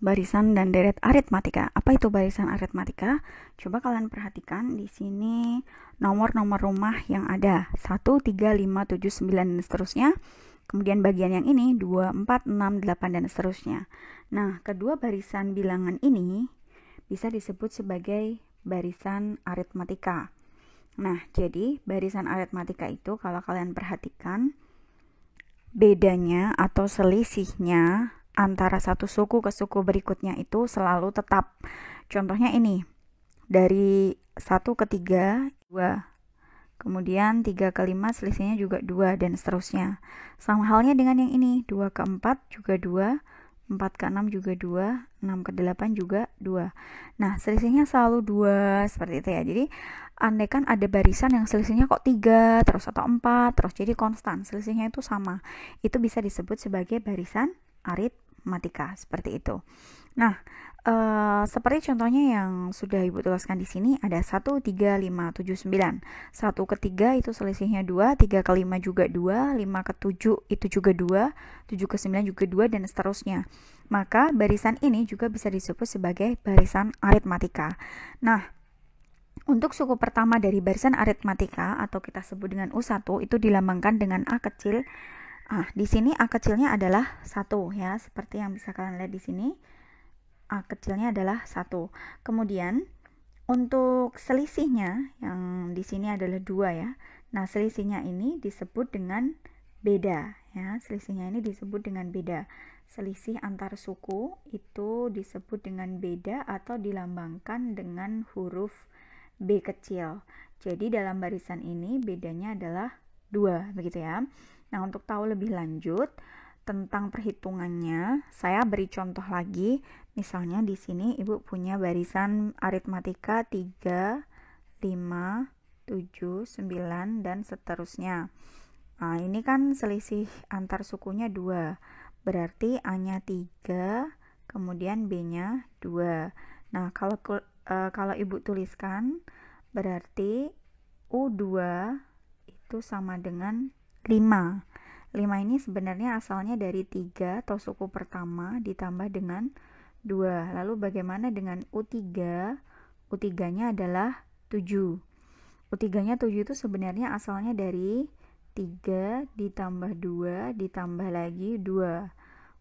barisan dan deret aritmatika. Apa itu barisan aritmatika? Coba kalian perhatikan di sini nomor-nomor rumah yang ada 1, 3, 5, 7, 9 dan seterusnya. Kemudian bagian yang ini 2, 4, 6, 8 dan seterusnya. Nah, kedua barisan bilangan ini bisa disebut sebagai barisan aritmatika. Nah, jadi barisan aritmatika itu kalau kalian perhatikan bedanya atau selisihnya antara satu suku ke suku berikutnya itu selalu tetap. Contohnya ini, dari 1 ke 3, 2. Kemudian 3 ke 5 selisihnya juga 2 dan seterusnya. Sama halnya dengan yang ini, 2 ke 4 juga 2, 4 ke 6 juga 2, 6 ke 8 juga 2. Nah, selisihnya selalu 2 seperti itu ya. Jadi, andaikan ada barisan yang selisihnya kok 3 terus atau 4 terus, jadi konstan, selisihnya itu sama. Itu bisa disebut sebagai barisan aritmatika seperti itu. Nah, seperti contohnya yang sudah Ibu tuliskan di sini ada 1, 3, 5, 7, 9. 1 ke 3 itu selisihnya 2, 3 ke 5 juga 2, 5 ke 7 itu juga 2, 7 ke 9 juga 2 dan seterusnya. Maka barisan ini juga bisa disebut sebagai barisan aritmatika. Nah, untuk suku pertama dari barisan aritmatika atau kita sebut dengan U1 itu dilambangkan dengan A kecil. Di sini A kecilnya adalah 1 ya, seperti yang bisa kalian lihat di sini. A kecilnya adalah 1. Kemudian untuk selisihnya yang di sini adalah 2 ya. Nah, selisihnya ini disebut dengan beda ya. Selisihnya ini disebut dengan beda. Selisih antar suku itu disebut dengan beda atau dilambangkan dengan huruf B kecil. Jadi dalam barisan ini bedanya adalah 2 begitu ya. Nah, untuk tahu lebih lanjut tentang perhitungannya, saya beri contoh lagi. Misalnya di sini Ibu punya barisan aritmatika 3, 5, 7, 9 dan seterusnya. Nah, ini kan selisih antar sukunya 2. Berarti A-nya 3, kemudian B-nya 2. Nah, kalau Ibu tuliskan berarti U2 itu sama dengan 5. 5 ini sebenarnya asalnya dari 3 atau suku pertama ditambah dengan 2. Lalu bagaimana dengan U3? U3-nya adalah 7. U3-nya 7 itu sebenarnya asalnya dari 3 ditambah 2 ditambah lagi 2.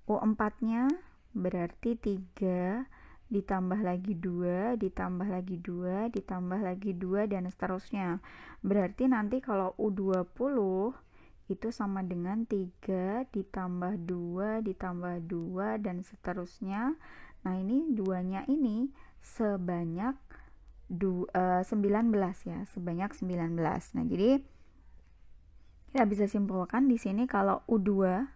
U4-nya berarti 3 ditambah lagi 2 ditambah lagi 2 ditambah lagi 2 dan seterusnya. Berarti nanti kalau U20 itu sama dengan 3 ditambah 2 ditambah 2 dan seterusnya. Nah, ini 2-nya ini sebanyak 19 ya, sebanyak 19. Nah, jadi kita bisa simpulkan di sini kalau U2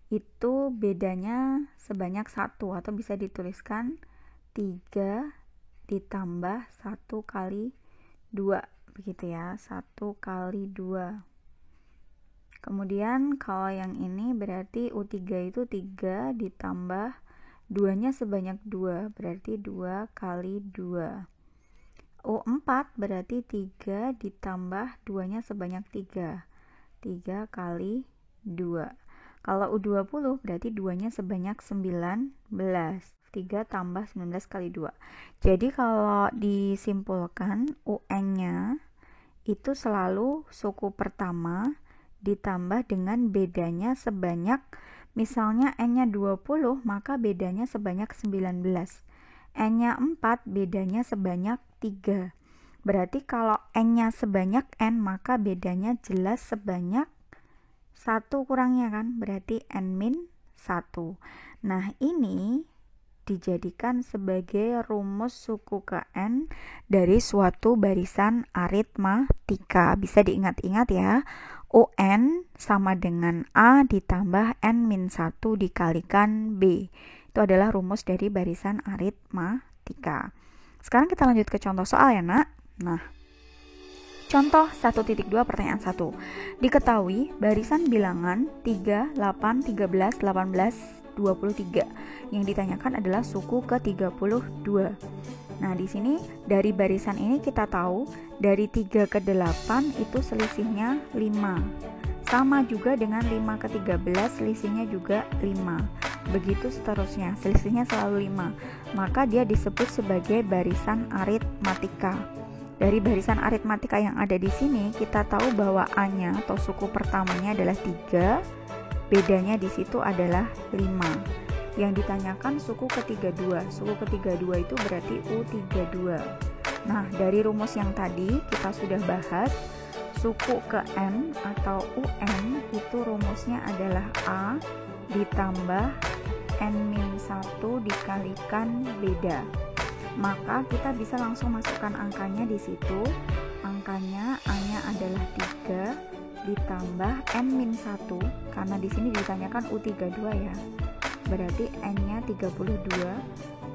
itu bedanya sebanyak 1 atau bisa dituliskan 3 ditambah 1 kali 2 begitu ya, 1 kali 2. Kemudian kalau yang ini berarti U3 itu 3 ditambah 2-nya sebanyak 2, berarti 2 kali 2. U4 berarti 3 ditambah 2-nya sebanyak 3, 3 kali 2. Kalau U20 berarti 2-nya sebanyak 19, 3 tambah 19 kali 2. Jadi kalau disimpulkan UN-nya itu selalu suku pertama ditambah dengan bedanya sebanyak, misalnya N-nya 20, maka bedanya sebanyak 19. N-nya 4, bedanya sebanyak 3. Berarti kalau N-nya sebanyak N, maka bedanya jelas sebanyak 1 kurangnya kan, berarti N-1. Nah, ini dijadikan sebagai rumus suku ke N dari suatu barisan aritmatika. Bisa diingat-ingat ya, UN sama dengan A ditambah N-1 dikalikan B. Itu adalah rumus dari barisan aritmatika. Sekarang kita lanjut ke contoh soal ya, Nak. Nah, contoh 1.2 pertanyaan 1. Diketahui barisan bilangan 3, 8, 13, 18, 23. Yang ditanyakan adalah suku ke-32. Nah, di sini dari barisan ini kita tahu dari 3 ke 8 itu selisihnya 5. Sama juga dengan 5 ke 13 selisihnya juga 5. begitu seterusnya, selisihnya selalu 5. Maka dia disebut sebagai barisan aritmatika. Dari barisan aritmatika yang ada di sini, kita tahu bahwa A-nya atau suku pertamanya adalah 3, bedanya di situ adalah 5. Yang ditanyakan suku ketiga 2. Suku ketiga 2 itu berarti U32. Nah, dari rumus yang tadi kita sudah bahas, suku ke N atau UN itu rumusnya adalah A ditambah N-1 dikalikan beda. Maka kita bisa langsung masukkan angkanya di situ. Angkanya A-nya adalah 3 ditambah N-1, karena di sini ditanyakan U32 ya. Berarti N-nya 32,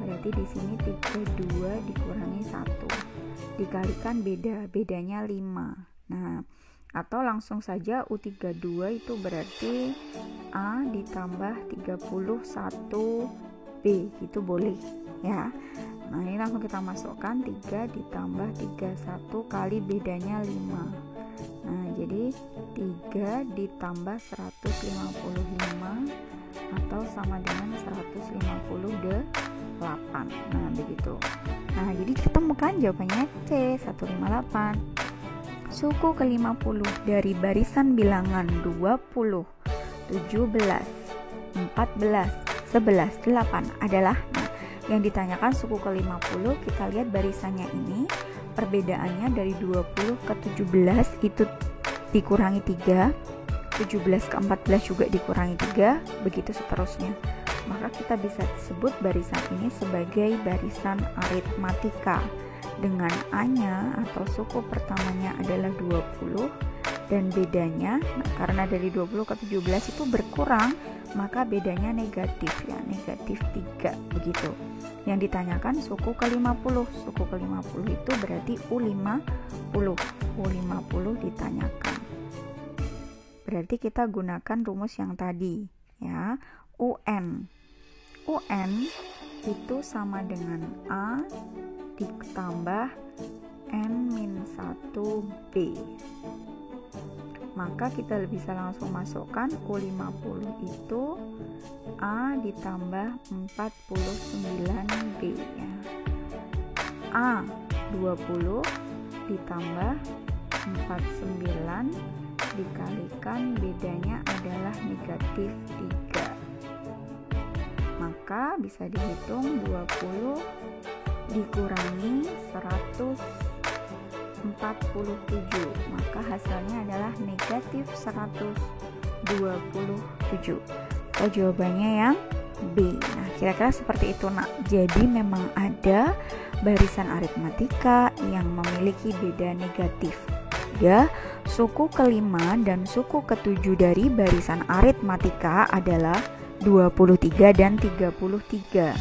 berarti di sini 32 dikurangi 1 dikalikan bedanya 5. Nah, atau langsung saja U32 itu berarti A ditambah 31B, itu boleh ya. Nah, ini langsung kita masukkan 3 ditambah 31 kali bedanya 5. Nah, jadi 3 ditambah 155 atau sama dengan 158. Nah, begitu. Nah, jadi ditemukan jawabannya C, 158. Suku ke-50 dari barisan bilangan 20, 17, 14, 11, 8 adalah, yang ditanyakan suku ke-50, kita lihat barisannya ini, perbedaannya dari 20 ke 17 itu dikurangi 3, 17 ke 14 juga dikurangi 3, begitu seterusnya. Maka kita bisa sebut barisan ini sebagai barisan aritmatika. Dengan A-nya atau suku pertamanya adalah 20 dan bedanya, karena dari 20 ke 17 itu berkurang, maka bedanya negatif ya, negatif 3 begitu. Yang ditanyakan suku ke-50. Suku ke-50 itu berarti U50. U50 ditanyakan. Berarti kita gunakan rumus yang tadi ya, UN. UN itu sama dengan A ditambah N-1B. Maka kita bisa langsung masukkan U50 itu A ditambah 49B ya. A 20 ditambah 49 dikalikan bedanya adalah negatif 3. Maka bisa dihitung 20 dikurangi 147, maka hasilnya adalah negatif 127. So, jawabannya yang B. Nah, kira-kira seperti itu nak. Jadi memang ada barisan aritmatika yang memiliki beda negatif. Ya, suku ke-5 dan suku ke-7 dari barisan aritmatika adalah 23 dan 33.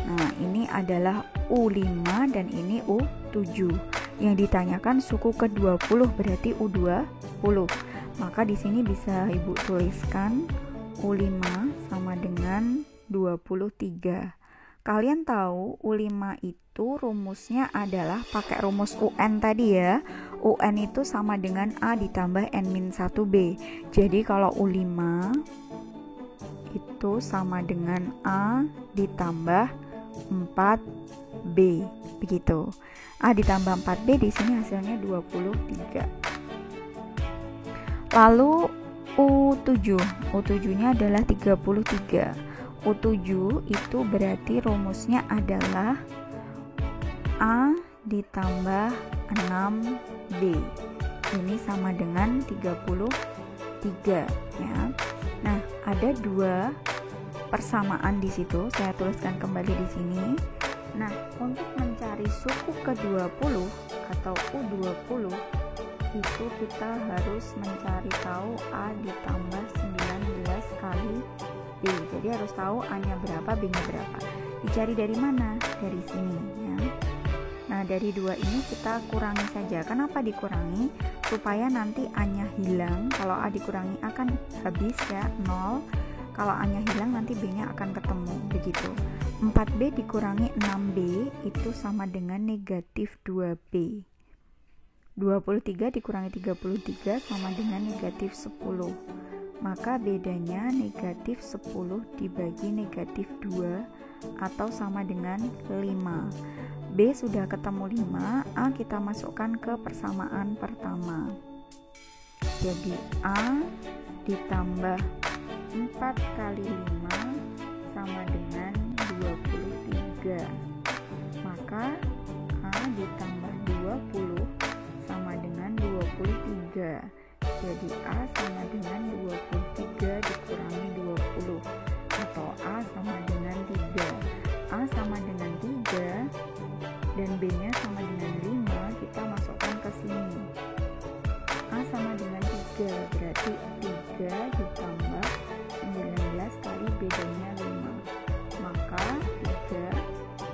Nah, ini adalah U5 dan ini U7. Yang ditanyakan suku ke-20 berarti U20. Maka di sini bisa Ibu tuliskan U5 sama dengan 23. Kalian tahu U5 itu rumusnya adalah pakai rumus UN tadi ya. UN itu sama dengan A ditambah N-1B. Jadi kalau U5 itu sama dengan A ditambah 4B, begitu. A ditambah 4B di sini hasilnya 23. Lalu U7. U7-nya adalah 33. U7 itu berarti rumusnya adalah A ditambah 6B. Ini sama dengan 33 ya. Nah, ada dua persamaan di situ. Saya tuliskan kembali di sini. Nah, untuk mencari suku ke-20 atau U20 itu kita harus mencari tahu A ditambah 19 kali B. Jadi harus tahu A-nya berapa, B-nya berapa. Dicari dari mana? Dari sini ya. Nah, dari 2 ini kita kurangi saja. Kenapa dikurangi? Supaya nanti A-nya hilang. Kalau A dikurangi A kan habis ya, 0. Kalau A-nya hilang nanti B-nya akan ketemu, begitu. 4B dikurangi 6B itu sama dengan negatif 2B. 23 dikurangi 33 sama dengan negatif 10. maka bedanya negatif 10 dibagi negatif 2 atau sama dengan 5. B sudah ketemu 5, A kita masukkan ke persamaan pertama. Jadi A ditambah 4 kali 5 sama dengan 23. Maka A ditambah 20 sama dengan 23. Jadi A sama dengan 23 dikurangi 20 atau A sama dengan 3. A sama dengan 3 dan B nya sama dengan 5, kita masukkan ke sini. A sama dengan 3, berarti 3 ditambah 19 kali bedanya 5. Maka 3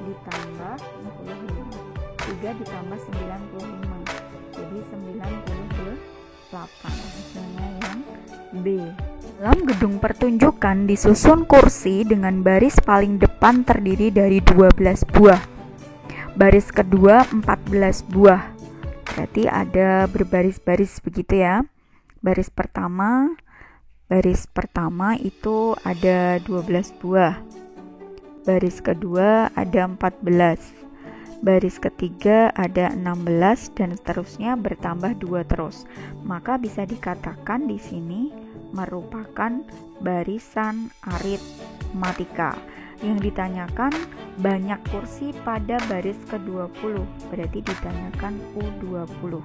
ditambah 65. 3 ditambah 95. Jadi 98. Hasilnya yang B. Dalam gedung pertunjukan disusun kursi dengan baris paling depan terdiri dari 12 buah. Baris kedua 14 buah. Berarti ada berbaris-baris begitu ya. Baris pertama itu ada 12 buah. Baris kedua ada 14. Baris ketiga ada 16 dan seterusnya bertambah 2 terus. Maka bisa dikatakan di sini merupakan barisan aritmatika. Yang ditanyakan banyak kursi pada baris ke-20, berarti ditanyakan U20.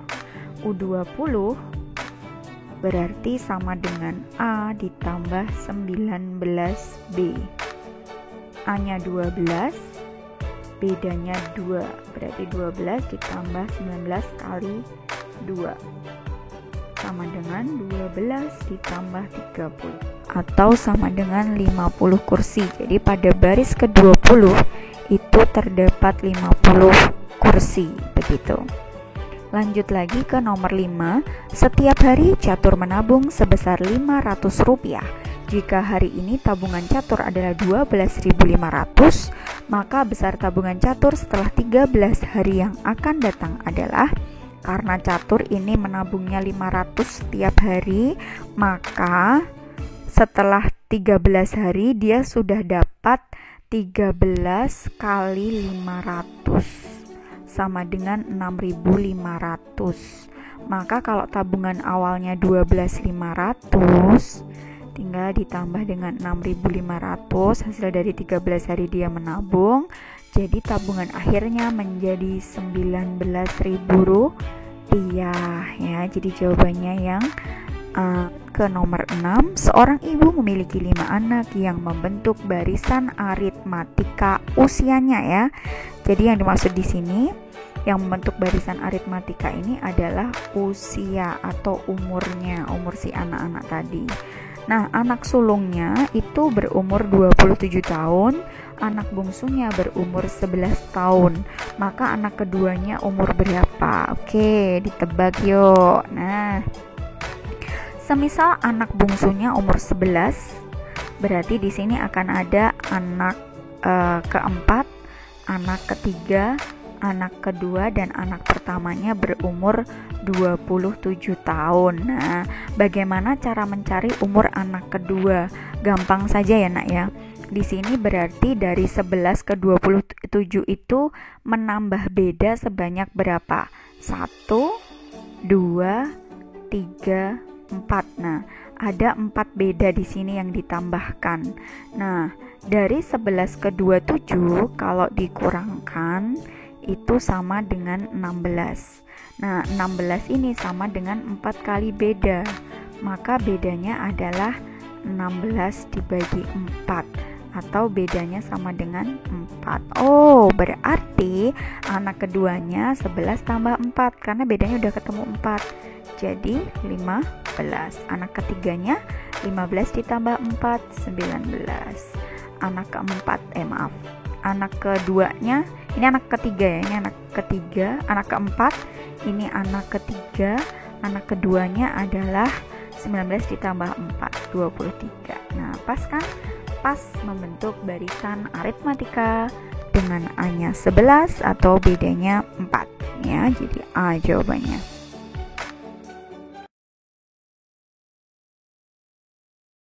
U20 berarti sama dengan A ditambah 19B. A-nya 12, bedanya 2, berarti 12 ditambah 19 kali 2 sama dengan 12 ditambah 30 atau sama dengan 50 kursi. Jadi pada baris ke-20 itu terdapat 50 kursi, begitu. Lanjut lagi ke nomor 5. Setiap hari catur menabung sebesar Rp500. Jika hari ini tabungan catur adalah 12.500, maka besar tabungan catur setelah 13 hari yang akan datang adalah, karena catur ini menabungnya 500 setiap hari, maka setelah 13 hari dia sudah dapat 13 kali 500 sama dengan 6.500. Maka kalau tabungan awalnya 12.500 tinggal ditambah dengan 6.500 hasil dari 13 hari dia menabung, jadi tabungan akhirnya menjadi 19.000 rupiah ya. Jadi jawabannya yang ke nomor 6. Seorang ibu memiliki 5 anak yang membentuk barisan aritmatika usianya ya. Jadi yang dimaksud di sini yang membentuk barisan aritmatika ini adalah usia atau umurnya, umur si anak-anak tadi. Nah, anak sulungnya itu berumur 27 tahun, anak bungsunya berumur 11 tahun. Maka anak keduanya umur berapa? Oke, ditebak yuk. Nah, semisal anak bungsunya umur 11, berarti di sini akan ada anak keempat, anak ketiga, anak kedua, dan anak pertamanya berumur 27 tahun. Nah, bagaimana cara mencari umur anak kedua? Gampang saja ya nak ya. Di sini berarti dari 11 ke 27 itu menambah beda sebanyak berapa? 1, 2, 3, 4. Nah, ada 4 beda di sini yang ditambahkan. Nah, dari 11 ke 27 kalau dikurangkan itu sama dengan 16. Nah, 16 ini sama dengan 4 kali beda. Maka bedanya adalah 16 dibagi 4 atau bedanya sama dengan 4. Oh, berarti anak keduanya 11 tambah 4 karena bedanya udah ketemu 4. Jadi 15. Anak ketiganya 15 ditambah 4, 19. Anak keempat, anak keduanya, ini anak ketiga ya, ini anak ketiga, anak keempat, ini anak ketiga, anak keduanya adalah 19 ditambah 4, 23. Nah, pas kan? Pas membentuk barisan aritmatika dengan A-nya 11 atau bedanya 4 ya. Jadi A jawabannya.